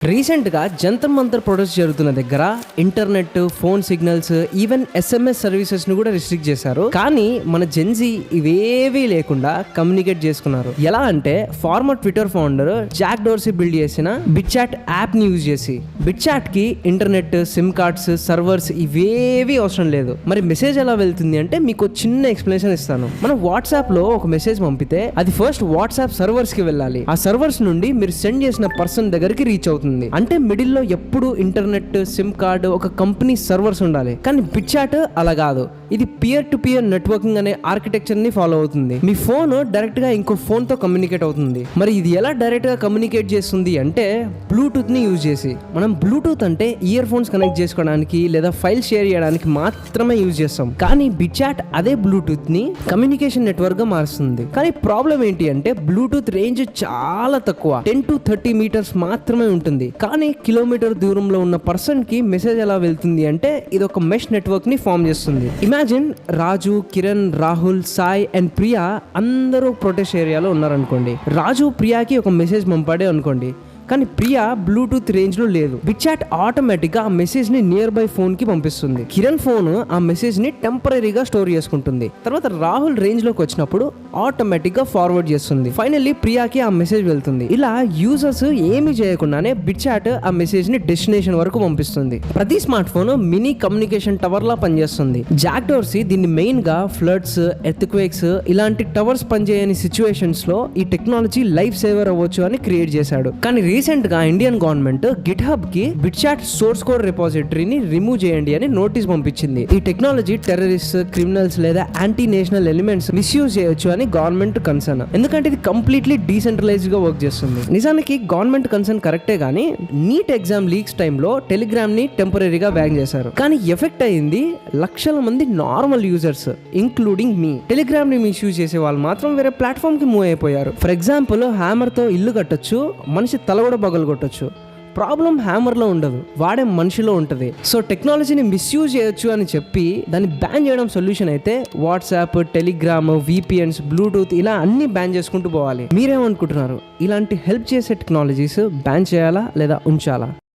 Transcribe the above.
రీసెంట్గా జంతర్ మంతర్ ప్రొటెస్ట్ జరుగుతున్న దగ్గర internet, phone signals, even SMS services ను కూడా రిస్ట్రిక్ట్ చేశారు. కానీ మన జెన్జీ ఇవేవీ లేకుండా కమ్యూనికేట్ చేసుకున్నారు. ఎలా అంటే former Twitter founder Jack Dorsey build చేసిన బిట్చాట్ యాప్ ని యూజ్ చేసి. బిట్చాట్ కి ఇంటర్నెట్, సిమ్ కార్డ్స్, సర్వర్స్ ఇవేవీ అవసరం లేదు. మరి మెసేజ్ ఎలా వెళ్తుంది అంటే మీకు చిన్న ఎక్స్ప్లెనేషన్ ఇస్తాను. మనం వాట్సాప్ లో ఒక మెసేజ్ పంపితే అది ఫస్ట్ వాట్సాప్ సర్వర్స్ కి వెళ్ళాలి. ఆ సర్వర్స్ నుండి మీరు సెండ్ చేసిన పర్సన్ దగ్గరికి రీచ్ అవుతుంది. అంటే మిడిల్ లో ఎప్పుడు ఇంటర్నెట్, సిమ్ కార్డ్, ఒక కంపెనీ సర్వర్స్ ఉండాలి. కానీ బిట్చాట్ అలా కాదు. ఇది పియర్ టు పియర్ నెట్వర్కింగ్ అనే ఆర్కిటెక్చర్ ని ఫాలో అవుతుంది. మీ ఫోన్ డైరెక్ట్ గా ఇంకో ఫోన్ తో కమ్యూనికేట్ అవుతుంది. మరి ఇది ఎలా డైరెక్ట్ గా కమ్యూనికేట్ చేస్తుంది అంటే బ్లూటూత్ ని యూజ్ చేసి. మనం బ్లూటూత్ అంటే ఇయర్ ఫోన్స్ కనెక్ట్ చేసుకోవడానికి లేదా ఫైల్ షేర్ చేయడానికి మాత్రమే యూజ్ చేస్తాం. కానీ బిట్చాట్ అదే బ్లూటూత్ ని కమ్యూనికేషన్ నెట్వర్క్ గా మారుస్తుంది. కానీ ప్రాబ్లం ఏంటి అంటే బ్లూటూత్ రేంజ్ చాలా తక్కువ, 10 to 30 మీటర్స్ మాత్రమే ఉంటుంది. కానీ కిలోమీటర్ దూరంలో ఉన్న పర్సన్ కి మెసేజ్ ఎలా వెళ్తుంది అంటే ఇది ఒక మెష్ నెట్వర్క్ ని ఫామ్ చేస్తుంది. Imagine Raju, Kiran, Rahul, Sai and Priya అందరూ ప్రొటెస్ట్ ఏరియాలో ఉన్నారనుకోండి. రాజు ప్రియాకి ఒక మెసేజ్ పంపాడే అనుకోండి, కానీ ప్రియా బ్లూటూత్ రేంజ్ లో లేదు. బిట్చాట్ ఆటోమేటిక్ గా ఆ మెసేజ్ ని నియర్ బై ఫోన్ కి పంపిస్తుంది. కిరణ్ ఫోన్ ఆ మెసేజ్ ని టెంపరీగా స్టోర్ చేసుకుంటుంది. తర్వాత రాహుల్ రేంజ్ లోకి వచ్చినప్పుడు ఆటోమేటిక్ గా ఫార్వర్డ్ చేస్తుంది. ఫైనల్లీ ప్రియాకి ఆ మెసేజ్ వెళ్తుంది. ఇలా యూజర్స్ ఏమి చేయకుండానే బిట్చాట్ ఆ మెసేజ్ ని డెస్టినేషన్ వరకు పంపిస్తుంది. ప్రతి smart phone mini communication tower లా పనిచేస్తుంది. జాక్ డోర్సీ దీన్ని మెయిన్ గా ఫ్లడ్స్, ఎర్త్క్వేక్స్ ఇలాంటి టవర్స్ పనిచేయని సిచ్యువేషన్స్ లో ఈ టెక్నాలజీ లైఫ్ సేవర్ అవ్వచ్చు అని క్రియేట్ చేశాడు. కానీ రీసెంట్ గా ఇండియన్ గవర్నమెంట్ గిట్హబ్ కి బిట్చాట్ సోర్స్ కోడ్ రిపోజిటరీని రిమూవ్ చేయండి అని నోటీస్ పంపించింది. ఈ టెక్నాలజీ టెర్రరిస్ట్, క్రిమినల్స్ లేదా యాంటీ నేషనల్ ఎలిమెంట్స్ మిస్యూజ్ చేయొచ్చు అని గవర్నమెంట్ కన్సర్న్. ఎందుకంటే ఇది కంప్లీట్లీ డీసెంట్రలైజ్డ్ గా వర్క్ చేస్తుంది. నిజానికి గవర్నమెంట్ కన్సర్న్ కరెక్టే, కానీ నీట్ ఎగ్జామ్ లీక్స్ టైంలో టెలిగ్రామ్ ని టెంపరీగా బ్యాన్ చేశారు. కానీ ఎఫెక్ట్ అయింది లక్షల మంది నార్మల్ యూజర్స్, ఇంక్లూడింగ్ మీ. టెలిగ్రామ్ ని మిస్యూజ్ చేసే వాళ్ళు మాత్రం వేరే ప్లాట్ఫామ్ కి మూవ్ అయిపోయారు. ఫర్ ఎగ్జాంపుల్ హ్యామర్ తో ఇల్లు కట్టొచ్చు, మనిషి తల కూడా పగలు కొట్టొచ్చు. ప్రాబ్లం హ్యామర్ లో ఉండదు, వాడే మనిషిలో ఉంటుంది. సో టెక్నాలజీని మిస్యూజ్ చేయొచ్చు అని చెప్పి దాన్ని బ్యాన్ చేయడం సొల్యూషన్ అయితే వాట్సాప్, టెలిగ్రామ్, VPNs, బ్లూటూత్ ఇలా అన్ని బ్యాన్ చేసుకుంటూ పోవాలి. మీరేమనుకుంటున్నారు? ఇలాంటి హెల్ప్ చేసే టెక్నాలజీస్ బ్యాన్ చేయాలా లేదా ఉంచాలా?